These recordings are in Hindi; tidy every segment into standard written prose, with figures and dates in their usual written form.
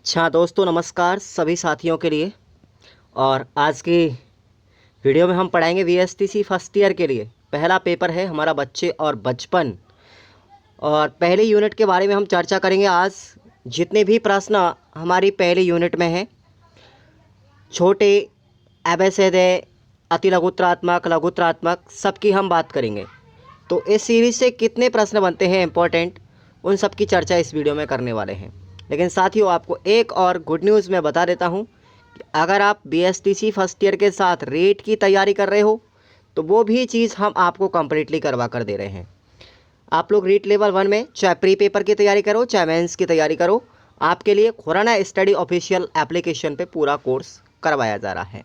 अच्छा दोस्तों, नमस्कार सभी साथियों के लिए। और आज की वीडियो में हम पढ़ाएंगे वीएसटीसी फर्स्ट ईयर के लिए। पहला पेपर है हमारा बच्चे और बचपन, और पहली यूनिट के बारे में हम चर्चा करेंगे आज। जितने भी प्रश्न हमारी पहली यूनिट में हैं, छोटे, अबेसेदे, अति लघुत्रात्मक, लघुत्रात्मक, सबकी हम बात करेंगे। तो इस सीरीज से कितने प्रश्न बनते हैं इम्पोर्टेंट, उन सब की चर्चा इस वीडियो में करने वाले हैं। लेकिन साथियों, आपको एक और गुड न्यूज़ मैं बता देता हूं कि अगर आप बीएसटीसी फर्स्ट ईयर के साथ रेट की तैयारी कर रहे हो तो वो भी चीज़ हम आपको कम्प्लीटली करवा कर दे रहे हैं। आप लोग रीट लेवल 1 में चाहे प्री पेपर की तैयारी करो चाहे मेंस की तैयारी करो, आपके लिए खुराना स्टडी ऑफिशियल एप्लीकेशन पे पूरा कोर्स करवाया जा रहा है।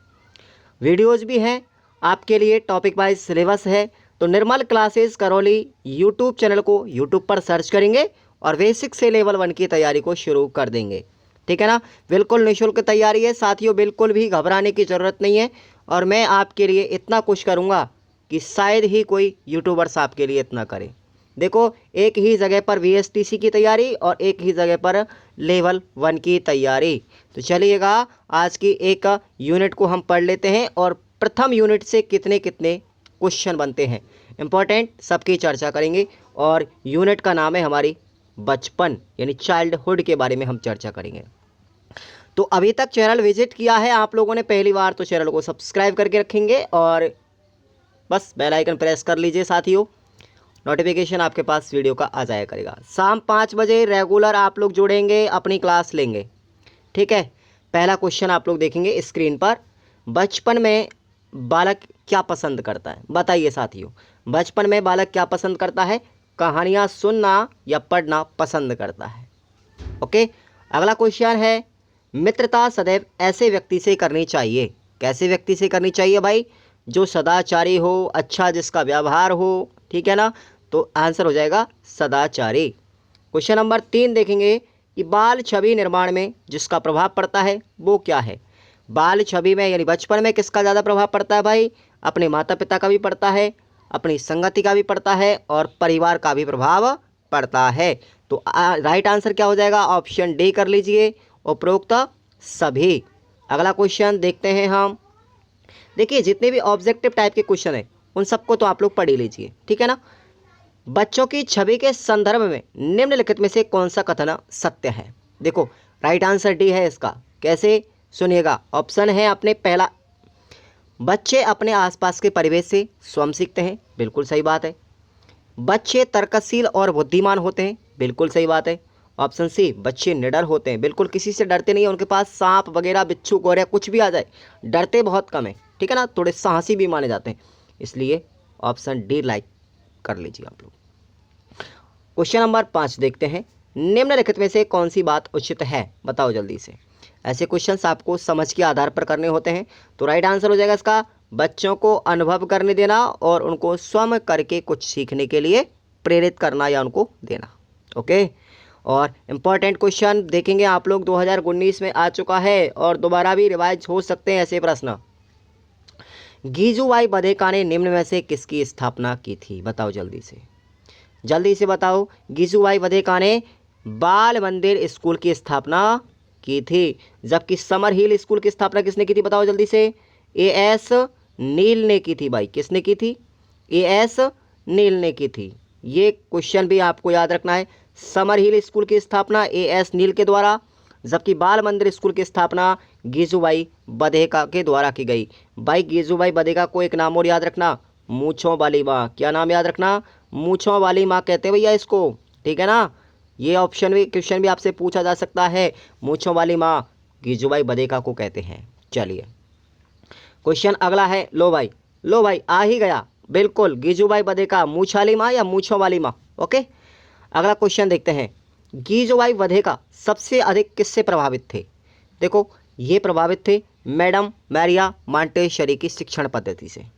वीडियोज़ भी हैं आपके लिए, टॉपिक वाइज सिलेबस है। तो निर्मल क्लासेस करौली यूट्यूब चैनल को यूट्यूब पर सर्च करेंगे और बेसिक से लेवल 1 की तैयारी को शुरू कर देंगे। ठीक है ना, बिल्कुल निःशुल्क तैयारी है साथियों, बिल्कुल भी घबराने की ज़रूरत नहीं है। और मैं आपके लिए इतना कुछ करूँगा कि शायद ही कोई यूट्यूबर्स आपके लिए इतना करे। देखो, एक ही जगह पर वीएसटीसी की तैयारी और एक ही जगह पर लेवल 1 की तैयारी। तो चलिएगा, आज की एक यूनिट को हम पढ़ लेते हैं और प्रथम यूनिट से कितने कितने क्वेश्चन बनते हैं इम्पोर्टेंट, सबकी चर्चा करेंगे। और यूनिट का नाम है हमारी बचपन, यानी चाइल्डहुड के बारे में हम चर्चा करेंगे। तो अभी तक चैनल विजिट किया है आप लोगों ने पहली बार, तो चैनल को सब्सक्राइब करके रखेंगे और बस बेल आइकन प्रेस कर लीजिए साथियों, नोटिफिकेशन आपके पास वीडियो का आ जाया करेगा। शाम 5 बजे रेगुलर आप लोग जुड़ेंगे, अपनी क्लास लेंगे। ठीक है, पहला क्वेश्चन आप लोग देखेंगे स्क्रीन पर। बचपन में बालक क्या पसंद करता है, बताइए साथियों। बचपन में बालक क्या पसंद करता है? कहानियाँ सुनना या पढ़ना पसंद करता है। ओके, अगला क्वेश्चन है, मित्रता सदैव ऐसे व्यक्ति से करनी चाहिए। कैसे व्यक्ति से करनी चाहिए भाई? जो सदाचारी हो, अच्छा जिसका व्यवहार हो। ठीक है ना, तो आंसर हो जाएगा सदाचारी। क्वेश्चन नंबर 3 देखेंगे कि बाल छवि निर्माण में जिसका प्रभाव पड़ता है वो क्या है? बाल छवि में यानी बचपन में किसका ज़्यादा प्रभाव पड़ता है भाई? अपने माता पिता का भी पड़ता है, अपनी संगति का भी पड़ता है और परिवार का भी प्रभाव पड़ता है। तो राइट आंसर क्या हो जाएगा? ऑप्शन डी कर लीजिए, उपरोक्त सभी। अगला क्वेश्चन देखते हैं हम। देखिए, जितने भी ऑब्जेक्टिव टाइप के क्वेश्चन हैं उन सबको तो आप लोग पढ़ ही लीजिए। ठीक है ना। बच्चों की छवि के संदर्भ में निम्नलिखित में से कौन सा कथन सत्य है? देखो, राइट आंसर डी है इसका। कैसे? सुनिएगा, ऑप्शन है अपने पहला, बच्चे अपने आसपास के परिवेश से स्वयं सीखते हैं, बिल्कुल सही बात है। बच्चे तर्कशील और बुद्धिमान होते हैं, बिल्कुल सही बात है। ऑप्शन सी, बच्चे निडर होते हैं, बिल्कुल किसी से डरते नहीं है, उनके पास सांप वगैरह, बिच्छू गोरिया कुछ भी आ जाए डरते बहुत कम है। ठीक है ना, थोड़े साहसी भी माने जाते हैं, इसलिए ऑप्शन डी लाइक कर लीजिए आप लोग। क्वेश्चन नंबर 5 देखते हैं, निम्नलिखित में से कौन सी बात उचित है? बताओ जल्दी से। ऐसे क्वेश्चंस आपको समझ के आधार पर करने होते हैं। तो राइट आंसर हो जाएगा इसका, बच्चों को अनुभव करने देना और उनको स्वयं करके कुछ सीखने के लिए प्रेरित करना या उनको देना। ओके, और इम्पॉर्टेंट क्वेश्चन देखेंगे आप लोग, 2019 में आ चुका है और दोबारा भी रिवाइज हो सकते हैं ऐसे प्रश्न। गीजूबाई बधेका ने निम्न में से किसकी स्थापना की थी? बताओ जल्दी से, जल्दी से बताओ। गीजूबाई बधेका ने बाल मंदिर स्कूल की स्थापना की थी, जबकि समर हिल स्कूल की स्थापना किसने की थी? बताओ जल्दी से। एएस नील ने की थी भाई। किसने की थी? एएस नील ने की थी। ये क्वेश्चन भी आपको याद रखना है। समर हिल स्कूल की स्थापना एएस नील के द्वारा, जबकि बाल मंदिर स्कूल की स्थापना गीजूबाई बधेका के द्वारा की गई। भाई गीजूबाई बधेका को एक नाम और याद रखना, मूंछों वाली माँ। क्या नाम याद रखना? मूंछों वाली माँ कहते हैं भैया इसको। ठीक है ना, ये ऑप्शन भी, क्वेश्चन भी आपसे पूछा जा सकता है, मूंछों वाली माँ गीजूबाई बधेका को कहते हैं। चलिए, क्वेश्चन अगला है, लो भाई, लो भाई आ ही गया, बिल्कुल गीजूबाई बधेका, मूंछ वाली माँ या मूंछों वाली माँ। ओके, अगला क्वेश्चन देखते हैं, गीजूबाई बधेका सबसे अधिक किससे प्रभावित थे? देखो, ये प्रभावित थे मैडम मारिया मांटेसरी की शिक्षण पद्धति से।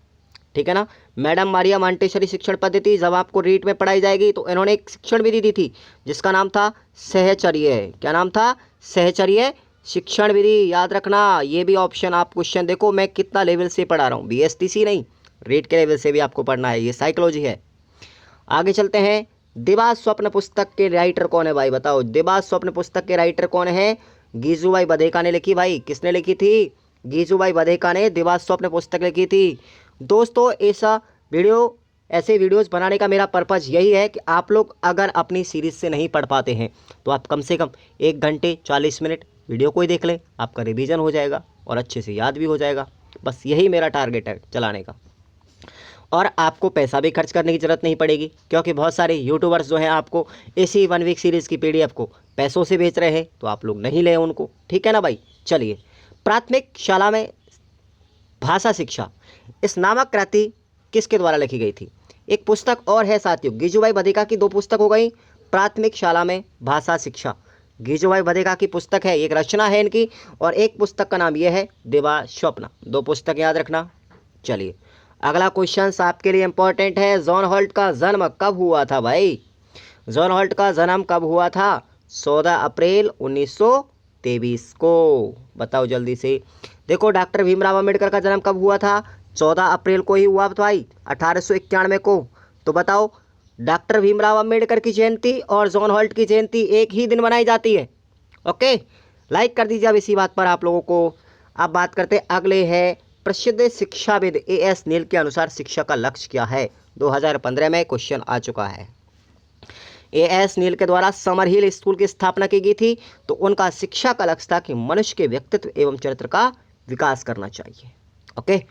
ठीक है ना, मैडम मारिया मांटेसरी शिक्षण पद्धति जब आपको रीट में पढ़ाई जाएगी तो इन्होंने एक शिक्षण विधि दी थी जिसका नाम था सहचर्य। क्या नाम था? सहचर्य शिक्षण विधि। याद रखना, ये भी ऑप्शन आप क्वेश्चन देखो, मैं कितना लेवल से पढ़ा रहा हूँ, बीएसटीसी नहीं, रीट के लेवल से भी आपको पढ़ना है, ये साइकोलॉजी है। आगे चलते हैं, दिवा स्वप्न पुस्तक के राइटर कौन है भाई? बताओ, दिवा स्वप्न पुस्तक के राइटर कौन है? गीजूभाई बधेका ने लिखी भाई। किसने लिखी थी? गीजूभाई बधेका ने देवास्वप्न पुस्तक लिखी थी। दोस्तों ऐसे वीडियोस बनाने का मेरा पर्पज़ यही है कि आप लोग अगर अपनी सीरीज से नहीं पढ़ पाते हैं तो आप कम से कम 1 घंटे 40 मिनट वीडियो को ही देख लें, आपका रिवीजन हो जाएगा और अच्छे से याद भी हो जाएगा। बस यही मेरा टारगेट है चलाने का। और आपको पैसा भी खर्च करने की ज़रूरत नहीं पड़ेगी, क्योंकि बहुत सारे यूट्यूबर्स जो हैं आपको इसी 1 वीक सीरीज़ की PDF को पैसों से बेच रहे हैं, तो आप लोग नहीं लें उनको, ठीक है ना भाई। चलिए, प्राथमिक शाला में भाषा शिक्षा, इस नामक कृति किसके द्वारा लिखी गई थी? एक पुस्तक और है साथियों, गीजूभाई बधेका की 2 पुस्तक हो गई। प्राथमिक शाला में भाषा शिक्षा, गीजूभाई बधेका की पुस्तक है, एक रचना है इनकी, और एक पुस्तक का नाम यह है देवास्वप्न। 2 पुस्तक याद रखना। चलिए, अगला क्वेश्चन आपके लिए इंपॉर्टेंट है। जॉन हॉल्ट का जन्म कब हुआ था भाई? जॉन हॉल्ट का जन्म कब हुआ था? 14 अप्रैल 1923 को। बताओ जल्दी से। देखो, डॉक्टर भीमराव अंबेडकर का जन्म कब हुआ था? 14 अप्रैल को ही हुआ भाई, 1891 को। तो बताओ, डॉक्टर भीमराव अंबेडकर की जयंती और जॉन हॉल्ट की जयंती एक ही दिन मनाई जाती है। ओके, लाइक कर दीजिए अब इसी बात पर आप लोगों को। अब बात करते अगले है, प्रसिद्ध शिक्षाविद A.S. नील के अनुसार शिक्षा का लक्ष्य क्या है? 2015 में क्वेश्चन आ चुका है। A.S. नील के द्वारा समर हिल स्कूल की स्थापना की गई थी, तो उनका शिक्षा का लक्ष्य था कि मनुष्य के व्यक्तित्व एवं चरित्र का विकास करना चाहिए। ओके,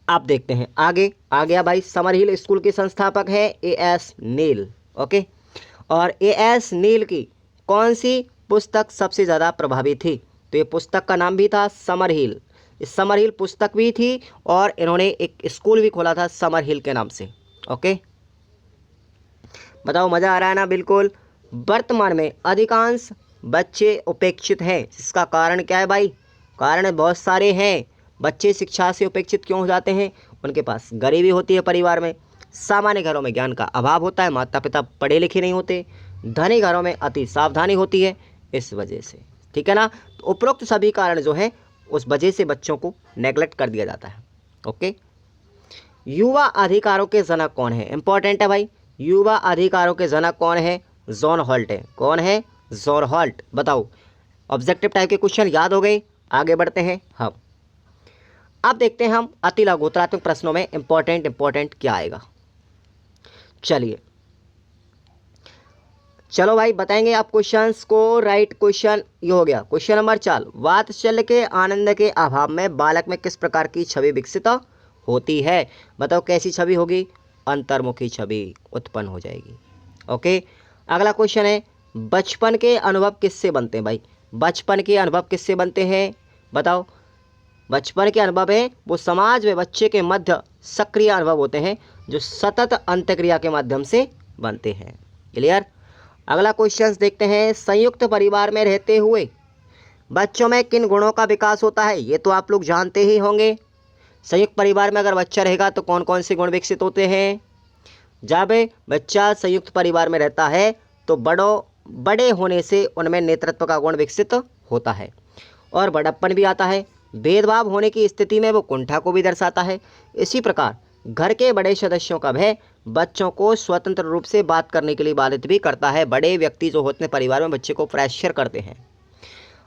आप देखते हैं आगे। आ गया भाई, समर हिल स्कूल के संस्थापक है A.S. नील। ओके, और A.S. नील की कौन सी पुस्तक सबसे ज़्यादा प्रभावी थी? तो ये पुस्तक का नाम भी था समर हिल। समर हिल पुस्तक भी थी और इन्होंने एक स्कूल भी खोला था समर हिल के नाम से। ओके, बताओ, मज़ा आ रहा है ना? बिल्कुल। वर्तमान में अधिकांश बच्चे उपेक्षित हैं, इसका कारण क्या है भाई? कारण बहुत सारे हैं। बच्चे शिक्षा से उपेक्षित क्यों हो जाते हैं? उनके पास गरीबी होती है परिवार में, सामान्य घरों में ज्ञान का अभाव होता है, माता पिता पढ़े लिखे नहीं होते, धनी घरों में अति सावधानी होती है, इस वजह से, ठीक है ना। तो उपरोक्त सभी कारण जो है उस वजह से बच्चों को नेगलेक्ट कर दिया जाता है। ओके, युवा अधिकारों के जनक कौन है? इंपॉर्टेंट है भाई, युवा अधिकारों के जनक कौन है? जॉन हॉल्ट है। कौन है? John halt. बताओ, ऑब्जेक्टिव टाइप के क्वेश्चन याद हो गए। आगे बढ़ते हैं हम। अब देखते हैं हम अति लघुत्तरात्मक प्रश्नों में इंपॉर्टेंट क्या आएगा। चलो भाई, बताएंगे आप क्वेश्चंस को। राइट क्वेश्चन ये हो गया। क्वेश्चन नंबर 4, वात्सल्य के आनंद के अभाव में बालक में किस प्रकार की छवि विकसित होती है? बताओ, कैसी छवि होगी? अंतर्मुखी छवि उत्पन्न हो जाएगी। ओके, अगला क्वेश्चन है, बचपन के अनुभव किससे बनते हैं भाई? बचपन के अनुभव किससे बनते हैं? बताओ, बचपन के अनुभव है वो समाज में बच्चे के मध्य सक्रिय अनुभव होते हैं, जो सतत अंतक्रिया के माध्यम से बनते हैं। क्लियर? अगला क्वेश्चन देखते हैं, संयुक्त परिवार में रहते हुए बच्चों में किन गुणों का विकास होता है? ये तो आप लोग जानते ही होंगे। संयुक्त परिवार में अगर बच्चा रहेगा तो कौन कौन से गुण विकसित होते हैं? जब बच्चा संयुक्त परिवार में रहता है तो बड़े होने से उनमें नेतृत्व का गुण विकसित होता है और बड़प्पन भी आता है। भेदभाव होने की स्थिति में वो कुंठा को भी दर्शाता है। इसी प्रकार घर के बड़े सदस्यों का भय बच्चों को स्वतंत्र रूप से बात करने के लिए बाधित भी करता है। बड़े व्यक्ति जो होते हैं परिवार में बच्चे को प्रेशर करते हैं,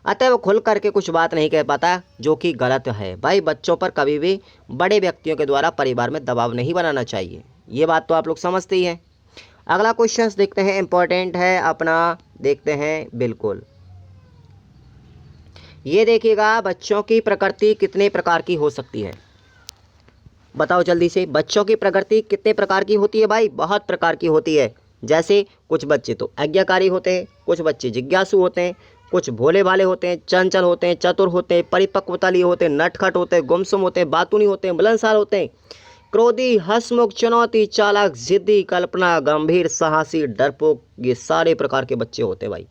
अतः वो खुल करके कुछ बात नहीं कह पाता, जो कि गलत है भाई। बच्चों पर कभी भी बड़े व्यक्तियों के द्वारा परिवार में दबाव नहीं बनाना चाहिए, ये बात तो आप लोग समझते ही हैं। अगला क्वेश्चन देखते हैं, इंपॉर्टेंट है अपना, देखते हैं बिल्कुल। ये देखिएगा, बच्चों की प्रकृति कितने प्रकार की हो सकती है? बताओ जल्दी से, बच्चों की प्रकृति कितने प्रकार की होती है भाई? बहुत प्रकार की होती है। जैसे कुछ बच्चे तो आज्ञाकारी होते हैं, कुछ बच्चे जिज्ञासु होते हैं, कुछ भोले भाले होते हैं, चंचल होते हैं, चतुर होते हैं, परिपक्वता लिए होते हैं, नटखट होते हैं, गुमसुम होते हैं, बातूनी होते हैं, मिलनसार होते हैं, क्रोधी, हंसमुख, चुनौती, चालाक, जिद्दी, कल्पना, गंभीर, साहसी, डरपोक, ये सारे प्रकार के बच्चे होते हैं भाई।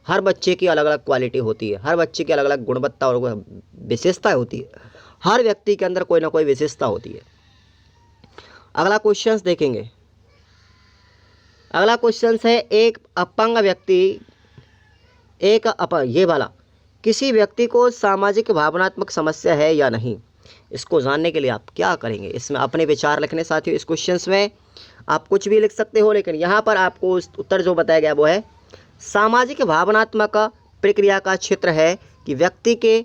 हर बच्चे की अलग अलग क्वालिटी होती है, हर बच्चे की अलग अलग गुणवत्ता और विशेषता होती है। हर व्यक्ति के अंदर कोई ना कोई विशेषता होती है। अगला क्वेश्चन देखेंगे। अगला क्वेश्चन है, एक अपंग व्यक्ति ये वाला, किसी व्यक्ति को सामाजिक भावनात्मक समस्या है या नहीं? इसको जानने के लिए आप क्या करेंगे? इसमें अपने विचार लिखने साथियों। इस क्वेश्चन में आप कुछ भी लिख सकते हो, लेकिन यहाँ पर आपको उत्तर जो बताया गया वो है, सामाजिक भावनात्मक प्रक्रिया का क्षेत्र है कि व्यक्ति के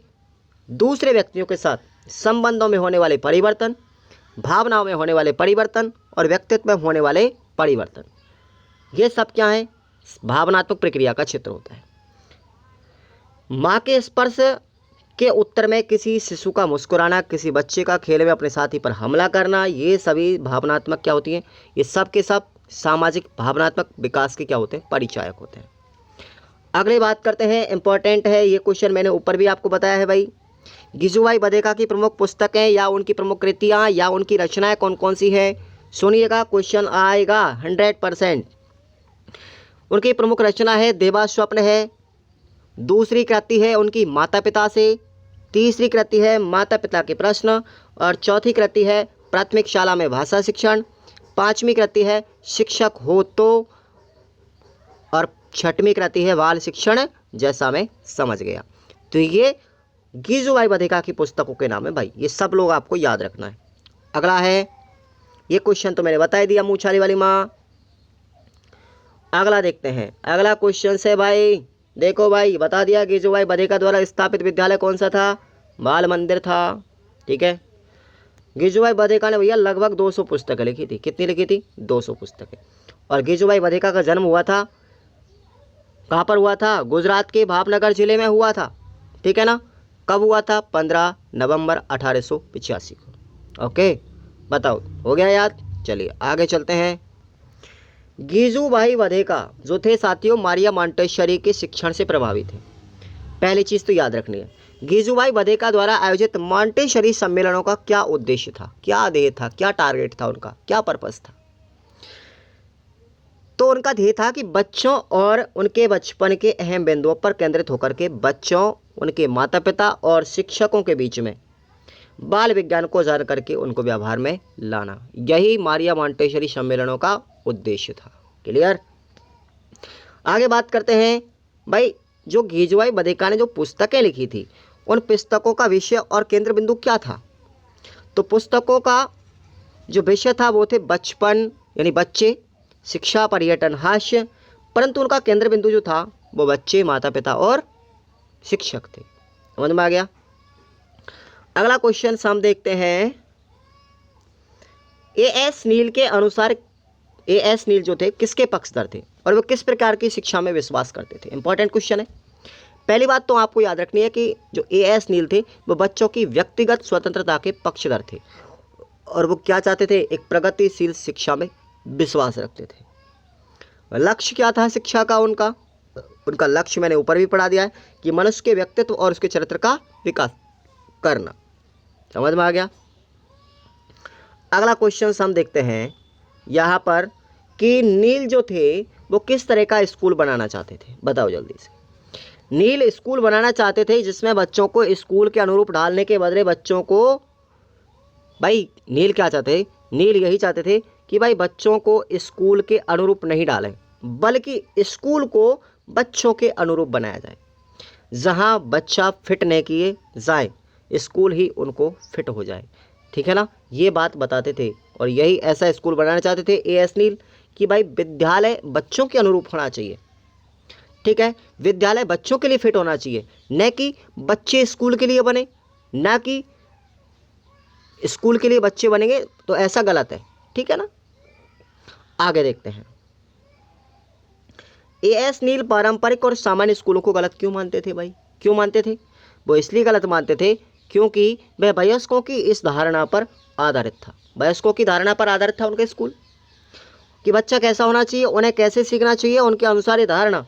दूसरे व्यक्तियों के साथ संबंधों में होने वाले परिवर्तन, भावनाओं में होने वाले परिवर्तन और व्यक्तित्व में होने वाले परिवर्तन, ये सब क्या है? भावनात्मक प्रक्रिया का क्षेत्र होता है। माँ के स्पर्श के उत्तर में किसी शिशु का मुस्कुराना, किसी बच्चे का खेल में अपने साथी पर हमला करना, ये सभी भावनात्मक क्या होती हैं? ये सब के सब सामाजिक भावनात्मक विकास के क्या होते हैं? परिचायक होते हैं। अगली बात करते हैं, इंपॉर्टेंट है ये क्वेश्चन, मैंने ऊपर भी आपको बताया है भाई। गिजुभाई बधेका की प्रमुख पुस्तकें या उनकी प्रमुख कृतियाँ या उनकी रचनाएं कौन कौन सी है? सुनिएगा, क्वेश्चन आएगा 100%। उनकी प्रमुख रचना है देवा स्वप्न है, दूसरी कृति है उनकी माता पिता से, तीसरी कृति है माता पिता के प्रश्न, और चौथी कृति है प्राथमिक शाला में भाषा शिक्षण, पांचवी कृति है शिक्षक हो तो, और छठवीं कृति है बाल शिक्षण जैसा मैं समझ गया। तो ये गिजुभाई बधेका की पुस्तकों के नाम है भाई, ये सब लोग आपको याद रखना है। अगला है, ये क्वेश्चन तो मैंने बता ही दिया मूछाली वाली माँ। अगला देखते हैं, अगला क्वेश्चन से भाई देखो भाई, बता दिया गिजुभाई बधेका द्वारा स्थापित विद्यालय कौन सा था? बाल मंदिर था। ठीक है, गिजुभाई बधेका ने भैया लगभग 200 पुस्तकें लिखी थी। कितनी लिखी थी? 200 पुस्तकें। और गिजुभाई बधेका का जन्म हुआ था, कहाँ पर हुआ था? गुजरात के भावनगर जिले में हुआ था। ठीक है ना? कब हुआ था? 15 नवंबर 1885 को। ओके, बताओ हो गया याद? चलिए आगे चलते हैं। गिजुभाई बधेका जो थे साथियों, मारिया मॉन्टेसरी के शिक्षण से प्रभावित थे। पहली चीज़ तो याद रखनी है, गिजुभाई बधेका द्वारा आयोजित मॉन्टेसरी सम्मेलनों का क्या उद्देश्य था, क्या ध्येय था, क्या टारगेट था उनका, क्या पर्पस था? तो उनका ध्येय था कि बच्चों और उनके बचपन के अहम बिंदुओं पर केंद्रित होकर के बच्चों, उनके माता पिता और शिक्षकों के बीच में बाल विज्ञान को जान करके उनको व्यवहार में लाना, यही मारिया मॉन्टेसरी सम्मेलनों का उद्देश्य था। क्लियर? आगे बात करते हैं भाई, जो गिजुभाई बधेका ने जो पुस्तकें लिखी थी, उन पुस्तकों का विषय और केंद्र बिंदु क्या था? तो पुस्तकों का जो विषय था वो थे बचपन यानी बच्चे, शिक्षा, पर्यटन, हास्य, परंतु उनका केंद्र बिंदु जो था वो बच्चे, माता पिता और शिक्षक थे। समझ में आ गया? अगला क्वेश्चन हम देखते हैं, ए.एस. नील के अनुसार ए.एस. नील जो थे किसके पक्षधर थे और वो किस प्रकार की शिक्षा में विश्वास करते थे? इंपॉर्टेंट क्वेश्चन है। पहली बात तो आपको याद रखनी है कि जो ए.एस. नील थे वो बच्चों की व्यक्तिगत स्वतंत्रता के पक्षधर थे और वो क्या चाहते थे? एक प्रगतिशील शिक्षा में विश्वास रखते थे। लक्ष्य क्या था शिक्षा का उनका? उनका लक्ष्य मैंने ऊपर भी पढ़ा दिया है कि मनुष्य के व्यक्तित्व और उसके चरित्र का विकास करना। समझ में आ गया? अगला क्वेश्चन हम देखते हैं यहाँ पर कि नील जो थे वो किस तरह का स्कूल बनाना चाहते थे? बताओ जल्दी से। नील स्कूल बनाना चाहते थे जिसमें बच्चों को स्कूल के अनुरूप ढालने के बदले बच्चों को, भाई नील क्या चाहते? नील यही चाहते थे कि भाई बच्चों को स्कूल के अनुरूप नहीं डालें, बल्कि स्कूल को बच्चों के अनुरूप बनाया जाए। जहाँ बच्चा फिट नहीं किए जाए, स्कूल ही उनको फिट हो जाए। ठीक है ना? ये बात बताते थे और यही ऐसा स्कूल बनाना चाहते थे ए.एस. नील कि भाई विद्यालय बच्चों के अनुरूप होना चाहिए। ठीक है, विद्यालय बच्चों के लिए फिट होना चाहिए, न कि बच्चे स्कूल के लिए बने, ना कि स्कूल के लिए बच्चे बनेंगे तो ऐसा गलत है। ठीक है ना? आगे देखते हैं, ए.एस. नील पारंपरिक और सामान्य स्कूलों को गलत क्यों मानते थे भाई? क्यों मानते थे? वो इसलिए गलत मानते थे क्योंकि वह वयस्कों की इस धारणा पर आधारित था। वयस्कों की धारणा पर आधारित था उनका स्कूल कि बच्चा कैसा होना चाहिए, उन्हें कैसे सीखना चाहिए, उनके अनुसार ये धारणा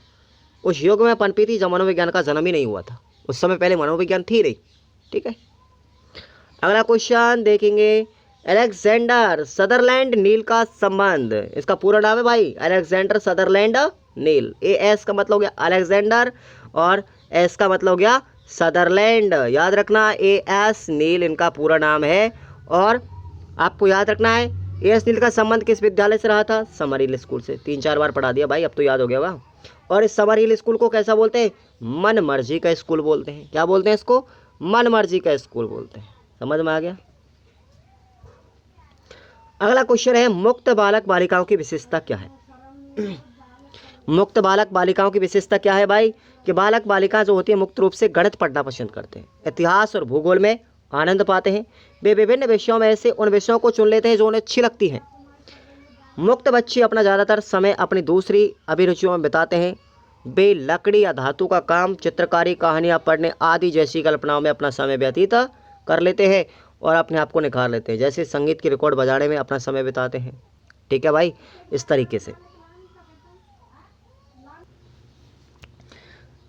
उस युग में पनपी थी जब मनोविज्ञान का जन्म ही नहीं हुआ था। उस समय पहले मनोविज्ञान थी नहीं। ठीक है, अगला क्वेश्चन देखेंगे, अलेक्जेंडर सदरलैंड नील का संबंध। इसका पूरा नाम है भाई अलेक्जेंडर सदरलैंड नील। ए.एस. का मतलब हो गया अलेक्जेंडर और एस का मतलब हो गया सदरलैंड। याद रखना, ए.एस. नील इनका पूरा नाम है। और आपको याद रखना है ए.एस. नील का संबंध किस विद्यालय से रहा था? समर हिल स्कूल से। 3-4 बार पढ़ा दिया भाई, अब तो याद हो गया होगा। और इस समर हिल स्कूल को कैसा बोलते हैं? मन मर्जी का स्कूल बोलते हैं। क्या बोलते हैं इसको? मन मर्जी का स्कूल बोलते हैं। समझ में आ गया? अगला क्वेश्चन है, मुक्त बालक बालिकाओं की विशेषता क्या है? मुक्त बालक बालिकाओं की विशेषता क्या है भाई? कि बालक बालिका जो होती है मुक्त रूप से गणित पढ़ना पसंद करते हैं, इतिहास और भूगोल में आनंद पाते हैं। वे विभिन्न विषयों में से उन विषयों को चुन लेते हैं जो उन्हें अच्छी लगती हैं। मुक्त बच्चे अपना ज़्यादातर समय अपनी दूसरी अभिरुचियों में बिताते हैं। वे लकड़ी या धातु का काम, चित्रकारी, कहानियाँ पढ़ने आदि जैसी कल्पनाओं में अपना समय व्यतीत कर लेते हैं और अपने आप को निखार लेते हैं। जैसे संगीत की रिकॉर्ड बजाने में अपना समय बिताते हैं। ठीक है भाई, इस तरीके से।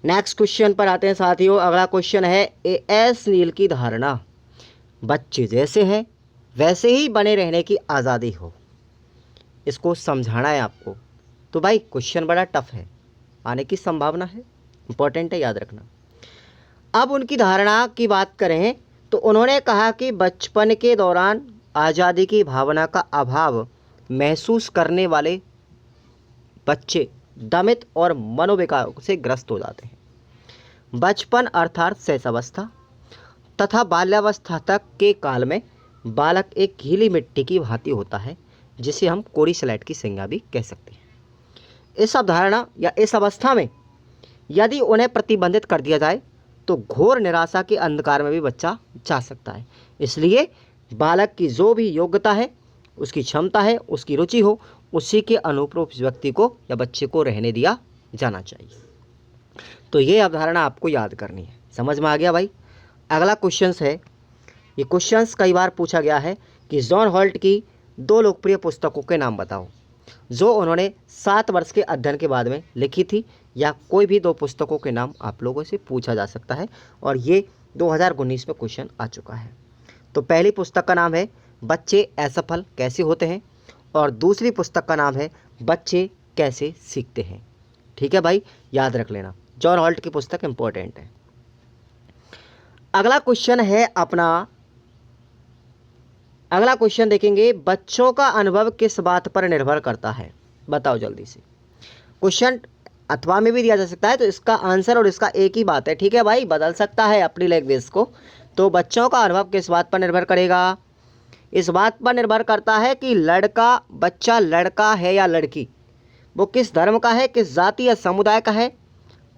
नेक्स्ट क्वेश्चन पर आते हैं साथियों। अगला क्वेश्चन है एस नील की धारणा, बच्चे जैसे हैं वैसे ही बने रहने की आज़ादी हो। इसको समझाना है आपको। तो भाई क्वेश्चन बड़ा टफ है, आने की संभावना है, इंपॉर्टेंट है, याद रखना। अब उनकी धारणा की बात करें तो उन्होंने कहा कि बचपन के दौरान आज़ादी की भावना का अभाव महसूस करने वाले बच्चे दमित और मनोविकार से ग्रस्त हो जाते हैं। बचपन अर्थात शैशवावस्था तथा बाल्यावस्था तक के काल में बालक एक गीली मिट्टी की भांति होता है, जिसे हम कोरी स्लेट की संज्ञा भी कह सकते हैं। इस अवधारणा या इस अवस्था में यदि उन्हें प्रतिबंधित कर दिया जाए तो घोर निराशा के अंधकार में भी बच्चा जा सकता है। इसलिए बालक की जो भी योग्यता है, उसकी क्षमता है, उसकी रुचि हो, उसी के अनुरूप व्यक्ति को या बच्चे को रहने दिया जाना चाहिए। तो ये अवधारणा आपको याद करनी है। समझ में आ गया भाई? अगला क्वेश्चन है, ये क्वेश्चंस कई बार पूछा गया है कि जॉन हॉल्ट की 2 लोकप्रिय पुस्तकों के नाम बताओ जो उन्होंने 7 वर्ष के अध्ययन के बाद में लिखी थी, या कोई भी 2 पुस्तकों के नाम आप लोगों से पूछा जा सकता है और ये 2019 में क्वेश्चन आ चुका है। तो पहली पुस्तक का नाम है बच्चे असफल कैसे होते हैं और दूसरी पुस्तक का नाम है बच्चे कैसे सीखते हैं। ठीक है भाई, याद रख लेना, जॉन हॉल्ट की पुस्तक इंपॉर्टेंट है। अगला क्वेश्चन है अपना, अगला क्वेश्चन देखेंगे, बच्चों का अनुभव किस बात पर निर्भर करता है? बताओ जल्दी से। क्वेश्चन अथवा में भी दिया जा सकता है, तो इसका आंसर और इसका एक ही बात है। ठीक है भाई, बदल सकता है अपनी लैंग्वेज को। तो बच्चों का अनुभव किस बात पर निर्भर करेगा? इस बात पर निर्भर करता है कि बच्चा लड़का है या लड़की, वो किस धर्म का है, किस जाति या समुदाय का है,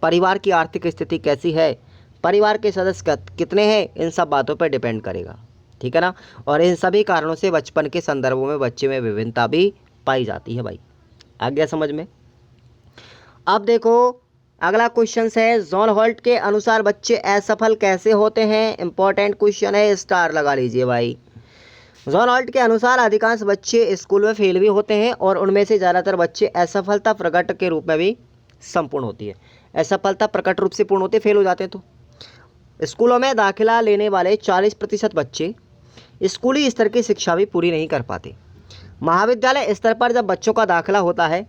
परिवार की आर्थिक स्थिति कैसी है, परिवार के सदस्य कितने हैं, इन सब बातों पर डिपेंड करेगा। ठीक है ना? और इन सभी कारणों से बचपन के संदर्भों में बच्चे में विभिन्नता भी पाई जाती है भाई। आ गया समझ में? अब देखो अगला क्वेश्चन है, जॉन हॉल्ट के अनुसार बच्चे असफल कैसे होते हैं? इंपॉर्टेंट क्वेश्चन है, स्टार लगा लीजिए भाई। जॉन हॉल्ट के अनुसार अधिकांश बच्चे स्कूल में फेल भी होते हैं और उनमें से ज़्यादातर बच्चे असफलता प्रकट के रूप में भी संपूर्ण होती है। असफलता प्रकट रूप से पूर्ण होते, फेल हो जाते हैं। तो स्कूलों में दाखिला लेने वाले 40% बच्चे स्कूली स्तर की शिक्षा भी पूरी नहीं कर पाते। महाविद्यालय स्तर पर जब बच्चों का दाखिला होता है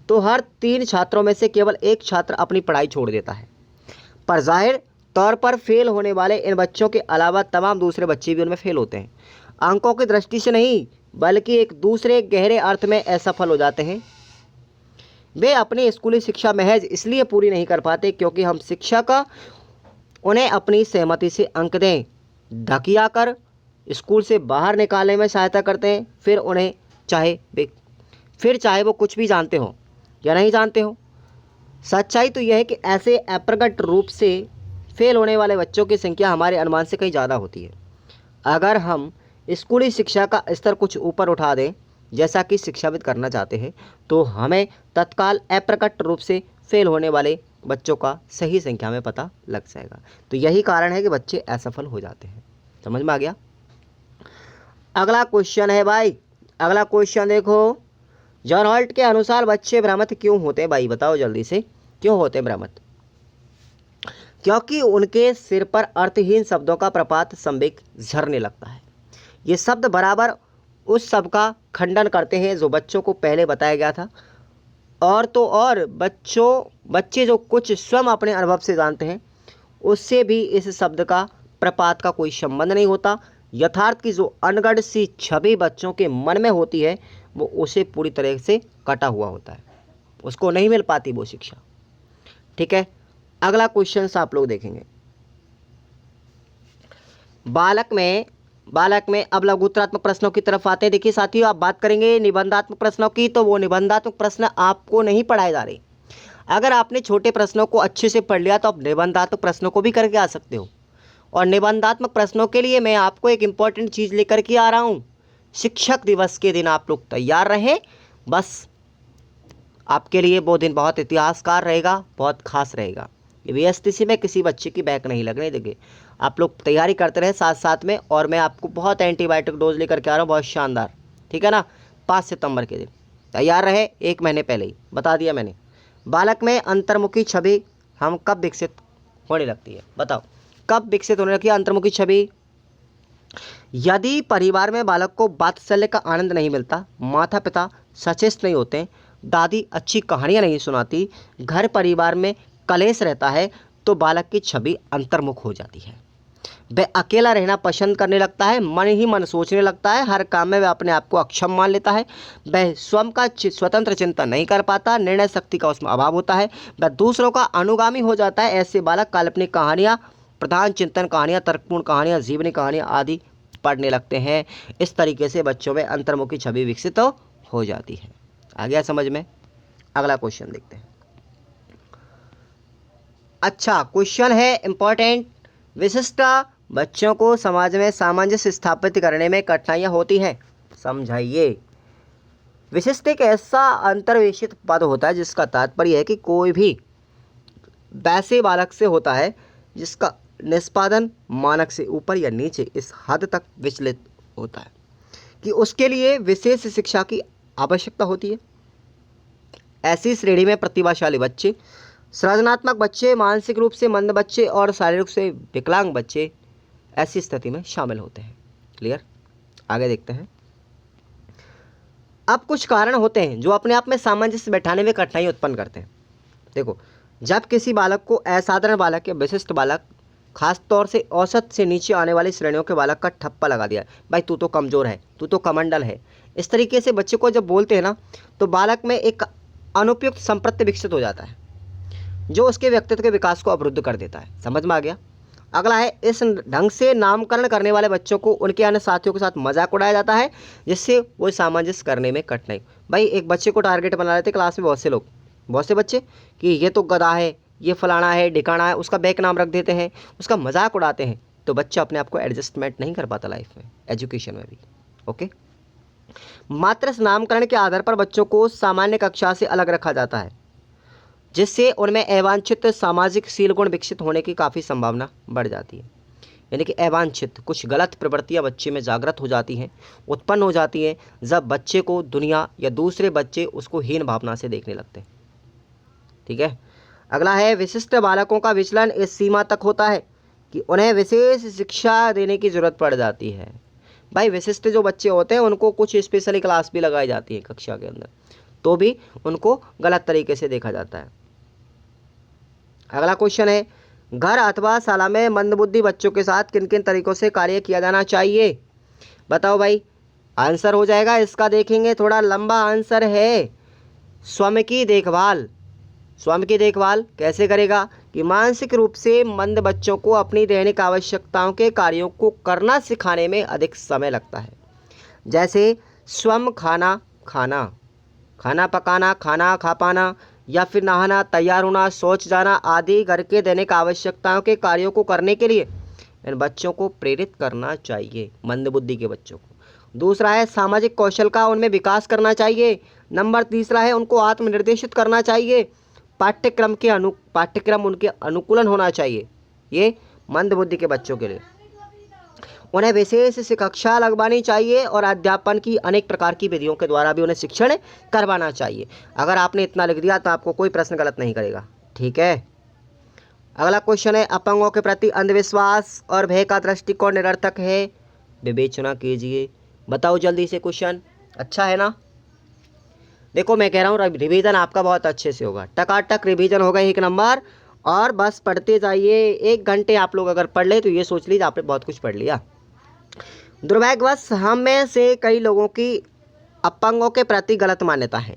तो हर 3 छात्रों में से केवल 1 छात्र अपनी पढ़ाई छोड़ देता है। पर जाहिर तौर पर फेल होने वाले इन बच्चों के अलावा तमाम दूसरे बच्चे भी उनमें फेल होते हैं। अंकों की दृष्टि से नहीं, बल्कि एक दूसरे गहरे अर्थ में असफल हो जाते हैं। वे अपनी स्कूली शिक्षा महज इसलिए पूरी नहीं कर पाते क्योंकि हम शिक्षक उन्हें अपनी सहमति से अंक दें, ढकिया कर स्कूल से बाहर निकालने में सहायता करते हैं। फिर चाहे वो कुछ भी जानते हो या नहीं जानते हो। सच्चाई तो यह है कि ऐसे अप्रकट रूप से फेल होने वाले बच्चों की संख्या हमारे अनुमान से कहीं ज़्यादा होती है। अगर हम स्कूली शिक्षा का स्तर कुछ ऊपर उठा दें, जैसा कि शिक्षाविद करना चाहते हैं, तो हमें तत्काल अप्रकट रूप से फेल होने वाले बच्चों का सही संख्या में पता लग जाएगा। तो यही कारण है कि बच्चे असफल हो जाते हैं। समझ में आ गया? अगला क्वेश्चन है भाई, अगला क्वेश्चन देखो, जॉन हॉल्ट के अनुसार बच्चे भ्रमित क्यों होते हैं? भाई बताओ जल्दी से, क्यों होते हैं भ्रमित? क्योंकि उनके सिर पर अर्थहीन शब्दों का प्रपात संवेग झरने लगता है। ये शब्द बराबर उस सब का खंडन करते हैं जो बच्चों को पहले बताया गया था। और तो और बच्चे जो कुछ स्वयं अपने अनुभव से जानते हैं, उससे भी इस शब्द का प्रपात का कोई संबंध नहीं होता। यथार्थ की जो अनगढ़ सी छवि बच्चों के मन में होती है, वो उसे पूरी तरह से कटा हुआ होता है, उसको नहीं मिल पाती वो शिक्षा। ठीक है, अगला क्वेश्चन आप लोग देखेंगे, बालक में अब लघुत्तरात्मक प्रश्नों की तरफ आते हैं। देखिए साथियों, आप बात करेंगे निबंधात्मक प्रश्नों की, तो वो निबंधात्मक प्रश्न आपको नहीं पढ़ाए जा रहे, अगर आपने छोटे प्रश्नों को अच्छे से पढ़ लिया तो आप निबंधात्मक प्रश्नों को भी करके आ सकते हो। और निबंधात्मक प्रश्नों के लिए मैं आपको एक इम्पॉर्टेंट चीज़ लेकर के आ रहा हूँ। शिक्षक दिवस के दिन आप लोग तैयार रहें, बस आपके लिए वो दिन बहुत इतिहासकार रहेगा, बहुत खास रहेगा। ये VSTC में किसी बच्चे की बैक नहीं लगने देंगे। आप लोग तैयारी करते रहे साथ साथ में, और मैं आपको बहुत एंटीबायोटिक डोज लेकर के आ रहा हूँ, बहुत शानदार, ठीक है ना। 5 सितंबर के दिन तैयार रहे, 1 महीने पहले ही बता दिया मैंने। बालक में अंतर्मुखी छवि हम कब विकसित होने लगती है, बताओ कब विकसित होने लगती है अंतर्मुखी छवि? यदि परिवार में बालक को वात्सल्य का आनंद नहीं मिलता, माता पिता सचेत नहीं होते, दादी अच्छी कहानियाँ नहीं सुनाती, घर परिवार में कलेश रहता है, तो बालक की छवि अंतर्मुख हो जाती है। वह अकेला रहना पसंद करने लगता है, मन ही मन सोचने लगता है, हर काम में वह अपने आप को अक्षम मान लेता है, वह स्वयं का स्वतंत्र चिंतन नहीं कर पाता, निर्णय शक्ति का उसमें अभाव होता है, वह दूसरों का अनुगामी हो जाता है। ऐसे बालक काल्पनिक कहानियाँ, प्रधान चिंतन कहानियाँ, तर्कपूर्ण कहानियाँ, जीवनी कहानियाँ आदि पढ़ने लगते हैं। इस तरीके से बच्चों में अंतर्मुखी छवि विकसित हो जाती है। आ गया समझ में? अगला क्वेश्चन देखते हैं। अच्छा क्वेश्चन है इंपॉर्टेंट। विशिष्टता बच्चों को समाज में सामंजस्य स्थापित करने में कठिनाइयाँ होती हैं, समझाइए। विशिष्ट एक ऐसा अंतर्वेशित पद होता है जिसका तात्पर्य है कि कोई भी वैसे बालक से होता है जिसका निष्पादन मानक से ऊपर या नीचे इस हद तक विचलित होता है कि उसके लिए विशेष शिक्षा की आवश्यकता होती है। ऐसी श्रेणी में प्रतिभाशाली बच्चे, सृजनात्मक बच्चे, मानसिक रूप से मंद बच्चे और शारीरिक रूप से विकलांग बच्चे ऐसी स्थिति में शामिल होते हैं। क्लियर? आगे देखते हैं। अब कुछ कारण होते हैं जो अपने आप में सामंजस्य बैठाने में कठिनाई उत्पन्न करते हैं। देखो, जब किसी बालक को असाधारण बालक या विशिष्ट बालक, खास तौर से औसत से नीचे आने वाली श्रेणियों के बालक का ठप्पा लगा दिया, भाई तू तो कमज़ोर है, तू तो कमंडल है, इस तरीके से बच्चे को जब बोलते हैं ना, तो बालक में एक अनुपयुक्त संप्रत्ति विकसित हो जाता है जो उसके व्यक्तित्व के विकास को अवरुद्ध कर देता है। समझ में आ गया? अगला है, इस ढंग से नामकरण करने वाले बच्चों को उनके अन्य साथियों के साथ मजाक उड़ाया जाता है, जिससे वो सामंजस्य करने में कठिनाई। भाई एक बच्चे को टारगेट बना लेते क्लास में बहुत से लोग, बहुत से बच्चे, कि ये तो गधा है, ये फलाना है, ढिकाना है, उसका बैक नाम रख देते हैं, उसका मजाक उड़ाते हैं, तो बच्चा अपने आप को एडजस्टमेंट नहीं कर पाता लाइफ में, एजुकेशन में भी। ओके, मात्र इस नामकरण के आधार पर बच्चों को सामान्य कक्षा से अलग रखा जाता है, जिससे उनमें अवांछित सामाजिक शील गुण विकसित होने की काफ़ी संभावना बढ़ जाती है। यानी कि अवांछित कुछ गलत प्रवृत्तियां बच्चे में जागृत हो जाती हैं, उत्पन्न हो जाती हैं, जब बच्चे को दुनिया या दूसरे बच्चे उसको हीन भावना से देखने लगते हैं। ठीक है। अगला है, विशिष्ट बालकों का विचलन इस सीमा तक होता है कि उन्हें विशेष शिक्षा देने की जरूरत पड़ जाती है। भाई विशिष्ट जो बच्चे होते हैं उनको कुछ स्पेशली क्लास भी लगाई जाती है कक्षा के अंदर, तो भी उनको गलत तरीके से देखा जाता है। अगला क्वेश्चन है, घर अथवा शाला में मंदबुद्धि बच्चों के साथ किन किन तरीकों से कार्य किया जाना चाहिए? बताओ भाई, आंसर हो जाएगा इसका, देखेंगे थोड़ा लंबा आंसर है। स्वयं की देखभाल। स्वयं की देखभाल कैसे करेगा कि मानसिक रूप से मंद बच्चों को अपनी दैनिक आवश्यकताओं के कार्यों को करना सिखाने में अधिक समय लगता है, जैसे स्वयं खाना खाना, खाना पकाना, खाना खा पाना, या फिर नहाना, तैयार होना, शौच जाना आदि घर के दैनिक आवश्यकताओं के कार्यों को करने के लिए इन बच्चों को प्रेरित करना चाहिए, मंदबुद्धि के बच्चों को। दूसरा है, सामाजिक कौशल का उनमें विकास करना चाहिए। नंबर तीसरा है, उनको आत्मनिर्देशित करना चाहिए। पाठ्यक्रम उनके अनुकूलन होना चाहिए, ये मंदबुद्धि के बच्चों के लिए। उन्हें विशेष कक्षा लगवानी चाहिए और अध्यापन की अनेक प्रकार की विधियों के द्वारा भी उन्हें शिक्षण करवाना चाहिए। अगर आपने इतना लिख दिया तो आपको कोई प्रश्न गलत नहीं करेगा। ठीक है। अगला क्वेश्चन है, अपंगों के प्रति अंधविश्वास और भय का दृष्टिकोण निरर्थक है, विवेचना कीजिए। बताओ जल्दी से क्वेश्चन, अच्छा है ना? देखो मैं कह रहा हूँ रिवीजन आपका बहुत अच्छे से होगा, टकाटक रिवीजन होगा 1 नंबर, और बस पढ़ते जाइए। 1 घंटे आप लोग अगर पढ़ ले तो ये सोच लीजिए आपने बहुत कुछ पढ़ लिया। दुर्भाग्यवश हम में से कई लोगों की अपंगों के प्रति गलत मान्यता है,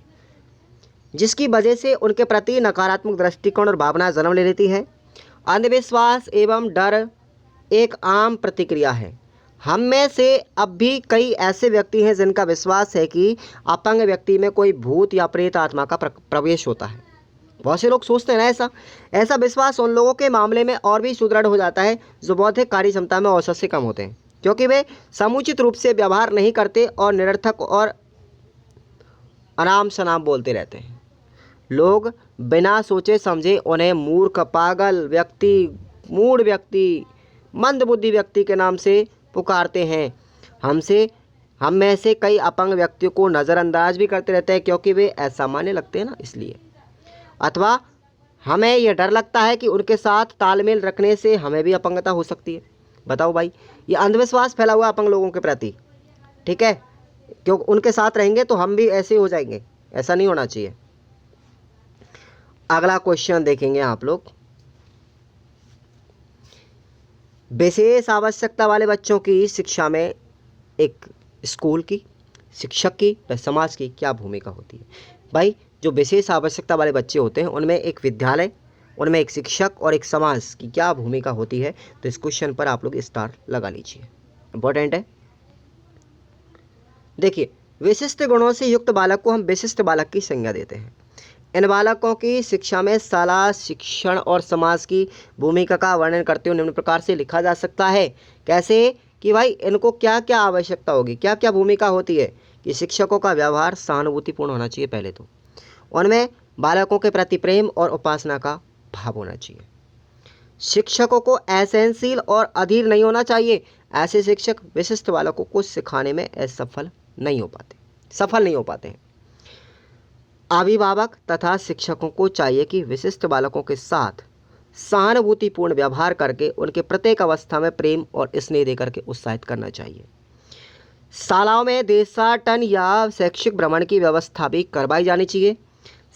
जिसकी वजह से उनके प्रति नकारात्मक दृष्टिकोण और भावना जन्म ले लेती है। अंधविश्वास एवं डर एक आम प्रतिक्रिया है। हम में से अब भी कई ऐसे व्यक्ति हैं जिनका विश्वास है कि अपंग व्यक्ति में कोई भूत या प्रेत आत्मा का प्रवेश होता है। बहुत से लोग सोचते हैं ना ऐसा विश्वास उन लोगों के मामले में और भी सुदृढ़ हो जाता है जो बौद्धिक कार्य क्षमता में औसत से कम होते हैं, क्योंकि वे समुचित रूप से व्यवहार नहीं करते और निरर्थक और अनाम शनाम बोलते रहते हैं। लोग बिना सोचे समझे उन्हें मूर्ख, पागल व्यक्ति, मूढ़ व्यक्ति, मंदबुद्धि व्यक्ति के नाम से पुकारते हैं। हम में से कई अपंग व्यक्तियों को नज़रअंदाज भी करते रहते हैं क्योंकि वे असामान्य लगते हैं ना, इसलिए। अथवा हमें यह डर लगता है कि उनके साथ तालमेल रखने से हमें भी अपंगता हो सकती है। बताओ भाई, ये अंधविश्वास फैला हुआ अपंग लोगों के प्रति, ठीक है, क्योंकि उनके साथ रहेंगे तो हम भी ऐसे हो जाएंगे, ऐसा नहीं होना चाहिए। अगला क्वेश्चन देखेंगे आप लोग, विशेष आवश्यकता वाले बच्चों की शिक्षा में एक स्कूल की, शिक्षक की व समाज की क्या भूमिका होती है। भाई, जो विशेष आवश्यकता वाले बच्चे होते हैं उनमें एक विद्यालय, उनमें एक शिक्षक और एक समाज की क्या भूमिका होती है, तो इस क्वेश्चन पर आप लोग स्टार लगा लीजिए, इंपॉर्टेंट है। देखिए, विशिष्ट गुणों से युक्त बालक को हम विशिष्ट बालक की संज्ञा देते हैं। इन बालकों की शिक्षा में शाला, शिक्षण और समाज की भूमिका का वर्णन करते हुए निम्न प्रकार से लिखा जा सकता है। कैसे कि भाई इनको क्या क्या आवश्यकता होगी, क्या क्या भूमिका होती है, कि शिक्षकों का व्यवहार सहानुभूतिपूर्ण होना चाहिए पहले तो, उनमें बालकों के प्रति प्रेम और उपासना का भाव होना चाहिए। शिक्षकों को असहनशील और अधीर नहीं होना चाहिए। ऐसे शिक्षक विशिष्ट बालकों को सिखाने में सफल नहीं हो पाते हैं। अभिभावक तथा शिक्षकों को चाहिए कि विशिष्ट बालकों के साथ सहानुभूतिपूर्ण व्यवहार करके उनके प्रत्येक अवस्था में प्रेम और स्नेह देकर के उत्साहित करना चाहिए। शालाओं में देशाटन या शैक्षिक भ्रमण की व्यवस्था भी करवाई जानी चाहिए।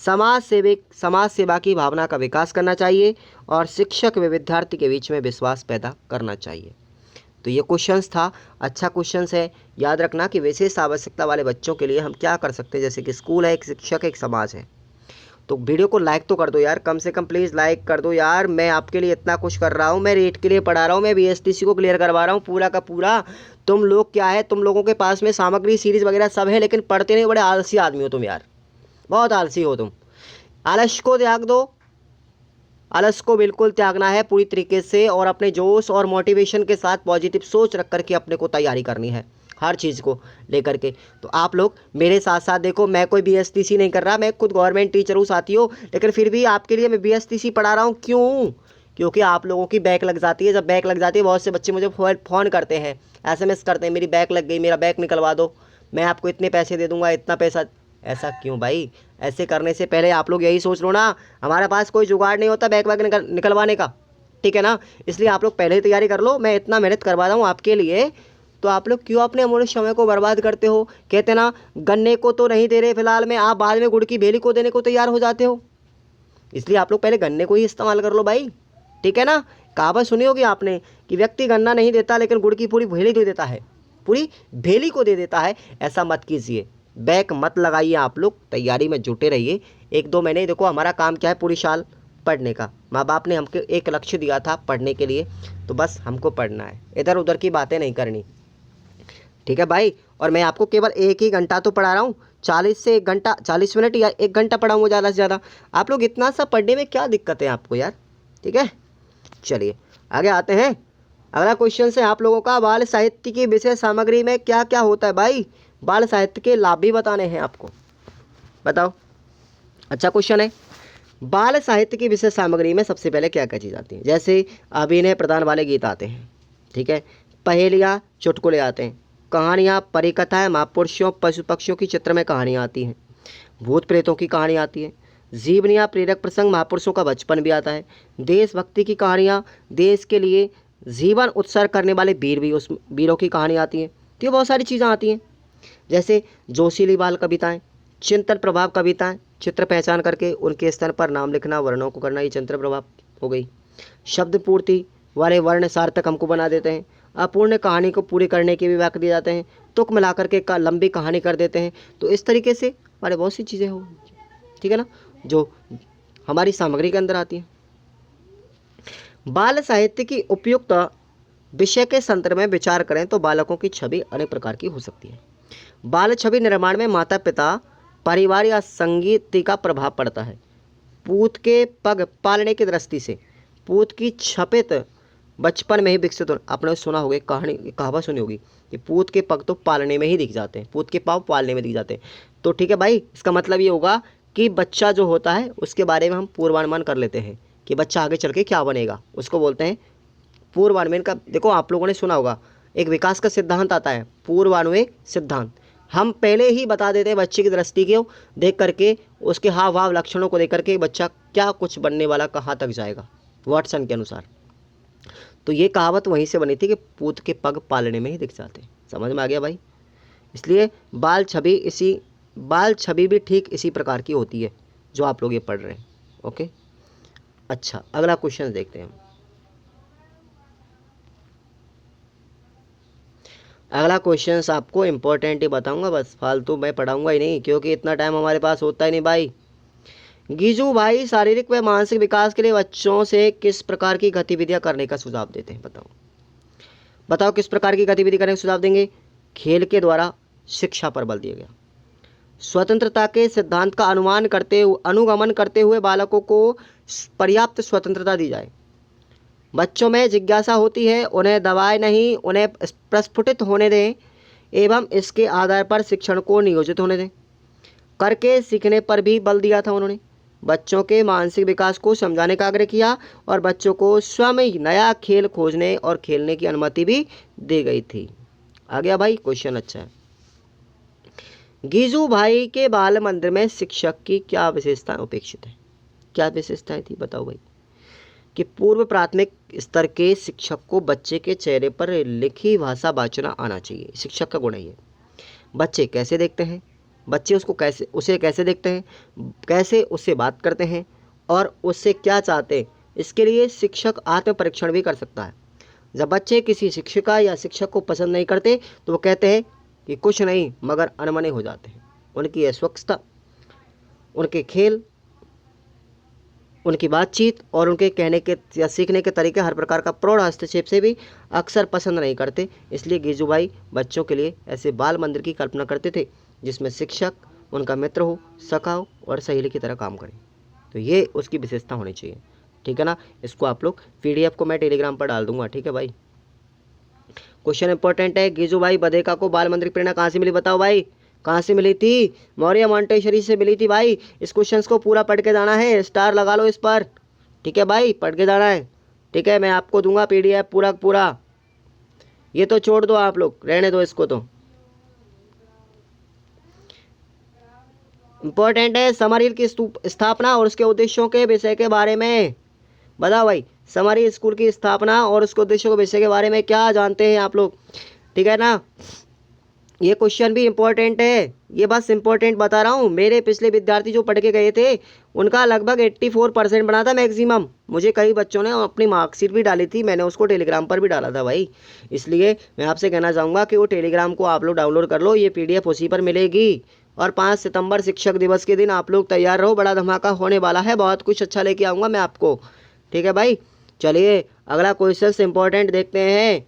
समाज सेवा की भावना का विकास करना चाहिए और शिक्षक व विद्यार्थी के बीच में विश्वास पैदा करना चाहिए। तो ये क्वेश्चंस था, अच्छा क्वेश्चंस है। याद रखना कि विशेष आवश्यकता वाले बच्चों के लिए हम क्या कर सकते हैं, जैसे कि स्कूल है, एक शिक्षक, एक समाज है। तो वीडियो को लाइक तो कर दो यार, कम से कम प्लीज़ लाइक कर दो यार। मैं आपके लिए इतना कुछ कर रहा हूँ, मैं रेट के लिए पढ़ा रहा हूँ, मैं बीएसटीसी को क्लियर करवा रहा हूँ पूरा का पूरा। तुम लोग क्या है, तुम लोगों के पास में सामग्री, सीरीज वगैरह सब है, लेकिन पढ़ते नहीं। बड़े आलसी आदमी हो तुम यार, बहुत आलसी हो तुम। आलस को त्याग दो, आलस को बिल्कुल त्यागना है पूरी तरीके से, और अपने जोश और मोटिवेशन के साथ पॉजिटिव सोच रख करके अपने को तैयारी करनी है हर चीज़ को लेकर के। तो आप लोग मेरे साथ साथ देखो, मैं कोई बीएसटीसी नहीं कर रहा, मैं खुद गवर्नमेंट टीचर हूँ साथियों, लेकिन फिर भी आपके लिए मैं बीएसटीसी पढ़ा रहा हूँ। क्यों? क्योंकि आप लोगों की बैक लग जाती है। जब बैक लग जाती है, बहुत से बच्चे मुझे फ़ोन करते हैं, एसएमएस करते हैं, मेरी बैक लग गई, मेरा बैक निकलवा दो, मैं आपको इतने पैसे दे दूंगा, इतना पैसा। ऐसा क्यों भाई? ऐसे करने से पहले आप लोग यही सोच लो ना, हमारे पास कोई जुगाड़ नहीं होता बैक वैक निकलवाने का, ठीक है ना। इसलिए आप लोग पहले ही तैयारी कर लो, मैं इतना मेहनत करवा रहा हूँ आपके लिए, तो आप लोग क्यों अपने अमूल्य समय को बर्बाद करते हो? कहते ना, गन्ने को तो नहीं दे रहे फिलहाल में, आप बाद में गुड़ की भेली को देने को तैयार हो जाते हो। इसलिए आप लोग पहले गन्ने को ही इस्तेमाल कर लो भाई, ठीक है ना। कहावत सुनी होगी आपने कि व्यक्ति गन्ना नहीं देता लेकिन गुड़ की पूरी भेली दे देता है, पूरी भेली को दे देता है। ऐसा मत कीजिए, बैक मत लगाइए, आप लोग तैयारी में जुटे रहिए। 1-2 महीने, देखो हमारा काम क्या है, पूरी साल पढ़ने का। माँ बाप ने हमको एक लक्ष्य दिया था पढ़ने के लिए, तो बस हमको पढ़ना है, इधर उधर की बातें नहीं करनी, ठीक है भाई। और मैं आपको केवल 1 ही घंटा तो पढ़ा रहा हूँ, 40 मिनट या 1 घंटा पढ़ाऊँगा ज़्यादा से ज़्यादा। आप लोग इतना सा पढ़ने में क्या दिक्कत है आपको यार, ठीक है। चलिए आगे आते हैं। अगला क्वेश्चन है आप लोगों का, बाल साहित्य की विषय सामग्री में क्या क्या होता है भाई? बाल साहित्य के लाभ भी बताने हैं आपको, बताओ। अच्छा क्वेश्चन है। बाल साहित्य की विषय सामग्री में सबसे पहले क्या क्या चीज़ आती है? जैसे अभिनय प्रधान वाले गीत आते हैं, ठीक है, पहेलियाँ, चुटकुले आते हैं, कहानियाँ, परिकथाएँ, महापुरुषों, पशु पक्षियों की चित्र में कहानियाँ आती हैं, भूत प्रेतों की कहानी आती है, जीवनियाँ, प्रेरक प्रसंग, महापुरुषों का बचपन भी आता है, देशभक्ति की कहानियाँ, देश के लिए जीवन उत्सर्ग करने वाले वीर भी, उस वीरों की कहानी आती है। तो ये बहुत सारी चीज़ें आती हैं, जैसे जोशीली बाल कविताएं, चिंतन प्रभाव कविताएं, चित्र पहचान करके उनके स्थान पर नाम लिखना, वर्णों को करना, ये चिंतन प्रभाव हो गई। शब्द पूर्ति वाले वर्ण सार्थक हमको बना देते हैं, अपूर्ण कहानी को पूरी करने के भी वाक्य दिए जाते हैं, तुक मिला करके लंबी कहानी कर देते हैं। तो इस तरीके से हमारे बहुत सी चीज़ें हो, ठीक है ना, जो हमारी सामग्री के अंदर आती है। बाल साहित्य की उपयुक्त विषय के संदर्भ में विचार करें तो बालकों की छवि अनेक प्रकार की हो सकती है। बाल छवि निर्माण में माता पिता, परिवार या संगीत का प्रभाव पड़ता है। पूत के पग पालने की दृष्टि से पूत की छपित बचपन में ही विकसित हो। आपने सुना होगा, कहावत सुनी होगी कि पूत के पग तो पालने में ही दिख जाते हैं, पूत के पाँव पालने में दिख जाते हैं। तो ठीक है भाई, इसका मतलब ये होगा कि बच्चा जो होता है उसके बारे में हम पूर्वानुमान कर लेते हैं कि बच्चा आगे चल के क्या बनेगा, उसको बोलते हैं पूर्वानुमान का। देखो आप लोगों ने सुना होगा, एक विकास का सिद्धांत आता है, पूर्वानुमान सिद्धांत। हम पहले ही बता देते हैं बच्चे की दृष्टि को देख करके, उसके हाव भाव लक्षणों को देख करके बच्चा क्या कुछ बनने वाला, कहाँ तक जाएगा वाटसन के अनुसार। तो ये कहावत वहीं से बनी थी कि पूत के पग पालने में ही दिख जाते। समझ में आ गया भाई? इसलिए बाल छवि भी ठीक इसी प्रकार की होती है जो आप लोग ये पढ़ रहे हैं। ओके, अच्छा अगला क्वेश्चन देखते हैं हम। अगला क्वेश्चन आपको इम्पोर्टेंट ही बताऊंगा, बस फालतू मैं पढ़ाऊंगा ही नहीं, क्योंकि इतना टाइम हमारे पास होता ही नहीं भाई। गीजू भाई शारीरिक व मानसिक विकास के लिए बच्चों से किस प्रकार की गतिविधियां करने का सुझाव देते हैं? बताओ किस प्रकार की गतिविधि करने का सुझाव देंगे? खेल के द्वारा शिक्षा पर बल दिया गया। स्वतंत्रता के सिद्धांत का अनुगमन करते हुए बालकों को पर्याप्त स्वतंत्रता दी जाए। बच्चों में जिज्ञासा होती है, उन्हें दबाए नहीं, उन्हें प्रस्फुटित होने दें एवं इसके आधार पर शिक्षण को नियोजित होने दें। करके सीखने पर भी बल दिया था उन्होंने। बच्चों के मानसिक विकास को समझाने का आग्रह किया और बच्चों को स्वयं नया खेल खोजने और खेलने की अनुमति भी दी गई थी। आ गया भाई? क्वेश्चन अच्छा है। गीजू भाई के बाल मंदिर में शिक्षक की क्या विशेषताएं अपेक्षित है? क्या विशेषताएं थी बताओ भाई? कि पूर्व प्राथमिक स्तर के शिक्षक को बच्चे के चेहरे पर लिखी भाषा वाचना आना चाहिए। शिक्षक का गुण है ये। बच्चे कैसे देखते हैं, बच्चे उसे कैसे देखते हैं, कैसे उससे बात करते हैं और उससे क्या चाहते हैं, इसके लिए शिक्षक आत्म परीक्षण भी कर सकता है। जब बच्चे किसी शिक्षिका या शिक्षक को पसंद नहीं करते तो वो कहते हैं कि कुछ नहीं मगर अनमने हो जाते हैं। उनकी अस्वस्थता, उनके खेल, उनकी बातचीत और उनके कहने के या सीखने के तरीके, हर प्रकार का प्रौढ़ हस्तक्षेप से भी अक्सर पसंद नहीं करते। इसलिए गीजू भाई बच्चों के लिए ऐसे बाल मंदिर की कल्पना करते थे जिसमें शिक्षक उनका मित्र हो, सखा हो और सहेली की तरह काम करे। तो ये उसकी विशेषता होनी चाहिए, ठीक है ना। इसको आप लोग PDF को मैं टेलीग्राम पर डाल दूंगा, ठीक है भाई। क्वेश्चन इंपॉर्टेंट है। गीजू भाई बधेका को बाल मंदिर की प्रेरणा कहाँ से मिली? बताओ भाई, कहाँ से मिली थी? मौर्य मॉन्टेसरी से मिली थी भाई। इस क्वेश्चन को पूरा पढ़ के जाना है, स्टार लगा लो इस पर, ठीक है भाई, पढ़ के जाना है, ठीक है। मैं आपको दूंगा PDF पूरा। ये तो छोड़ दो आप लोग, रहने दो इसको। तो इंपॉर्टेंट है। समरहिल की स्थापना और उसके उद्देश्यों के विषय के बारे में बताओ भाई। समरहिल स्कूल की स्थापना और उसके उद्देश्यों के विषय के बारे में क्या जानते हैं आप लोग, ठीक है ना। ये क्वेश्चन भी इम्पोर्टेंट है, ये बस इम्पोर्टेंट बता रहा हूँ। मेरे पिछले विद्यार्थी जो पढ़ के गए थे उनका लगभग 84% बना था मैक्सिमम। मुझे कई बच्चों ने अपनी मार्कशीट भी डाली थी, मैंने उसको टेलीग्राम पर भी डाला था भाई। इसलिए मैं आपसे कहना चाहूँगा कि वो टेलीग्राम को आप लोग डाउनलोड कर लो, ये PDF उसी पर मिलेगी। और 5 सितंबर शिक्षक दिवस के दिन आप लोग तैयार रहो, बड़ा धमाका होने वाला है, बहुत कुछ अच्छा लेके आऊँगा मैं आपको, ठीक है भाई। चलिए अगला क्वेश्चन इंपॉर्टेंट देखते हैं।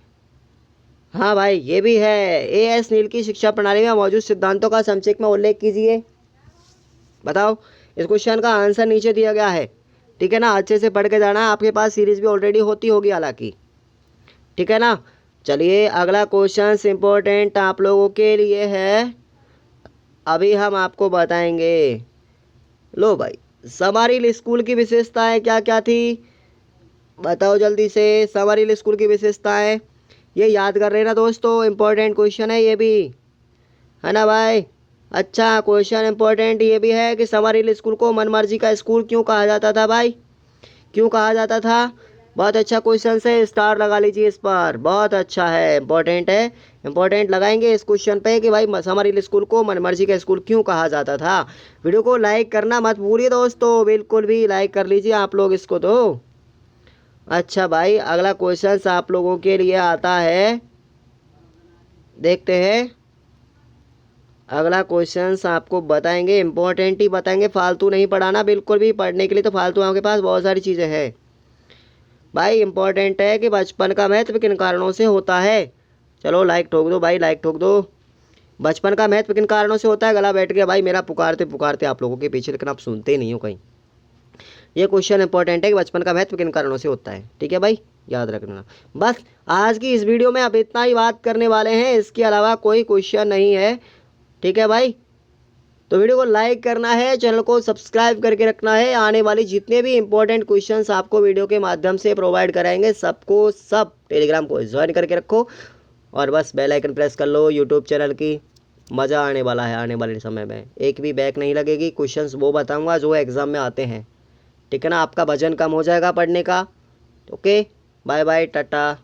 हाँ भाई, ये भी है। AS नील की शिक्षा प्रणाली में मौजूद सिद्धांतों का संक्षेप में उल्लेख कीजिए। बताओ। इस क्वेश्चन का आंसर नीचे दिया गया है, ठीक है ना। अच्छे से पढ़ के जाना, आपके पास सीरीज भी ऑलरेडी होती होगी हालांकि, ठीक है ना। चलिए अगला क्वेश्चन इंपॉर्टेंट आप लोगों के लिए है, अभी हम आपको बताएंगे। लो भाई, समरहिल स्कूल की विशेषताएं क्या क्या थी बताओ जल्दी से। समरहिल स्कूल की विशेषताएं ये याद कर रहे ना दोस्तों, इम्पोर्टेंट क्वेश्चन है ये भी, है ना भाई। अच्छा क्वेश्चन इम्पोर्टेंट ये भी है कि समरहिल स्कूल को मनमर्जी का स्कूल क्यों कहा जाता था भाई? क्यों कहा जाता था? बहुत अच्छा क्वेश्चन है, स्टार लगा लीजिए इस पर, बहुत अच्छा है, इंपॉर्टेंट है। इंपॉर्टेंट लगाएंगे इस क्वेश्चन पे कि भाई समरहिल स्कूल को मनमर्जी का स्कूल क्यों कहा जाता था। वीडियो को लाइक करना मत भूलिए दोस्तों, बिल्कुल भी लाइक कर लीजिए आप लोग इसको तो। अच्छा भाई अगला क्वेश्चन आप लोगों के लिए आता है, देखते हैं। अगला क्वेश्चन आपको बताएंगे, इंपॉर्टेंट ही बताएंगे, फालतू नहीं पढ़ाना बिल्कुल भी। पढ़ने के लिए तो फालतू आपके पास बहुत सारी चीज़ें हैं भाई। इंपॉर्टेंट है कि बचपन का महत्व किन कारणों से होता है। चलो लाइक ठोक दो भाई, लाइक ठोक दो। बचपन का महत्व किन कारणों से होता है? गला बैठ गया भाई मेरा पुकारते पुकारते आप लोगों के पीछे, लेकिन आप सुनते नहीं हो कहीं। ये क्वेश्चन इंपॉर्टेंट है कि बचपन का महत्व किन कारणों से होता है। ठीक है भाई, याद रखना। बस आज की इस वीडियो में आप इतना ही बात करने वाले हैं, इसके अलावा कोई क्वेश्चन नहीं है। ठीक है भाई, तो वीडियो को लाइक करना है, चैनल को सब्सक्राइब करके रखना है। आने वाली जितने भी इंपॉर्टेंट क्वेश्चंस आपको वीडियो के माध्यम से प्रोवाइड कराएंगे सबको सब टेलीग्राम को ज्वाइन करके रखो और बस बेल आइकन प्रेस कर लो यूट्यूब चैनल की। मज़ा आने वाला है, आने वाले समय में एक भी बैक नहीं लगेगी। क्वेश्चंस वो बताऊंगा जो एग्ज़ाम में आते हैं। ठीक है ना, आपका वजन कम हो जाएगा पढ़ने का। Okay, bye bye, Tata.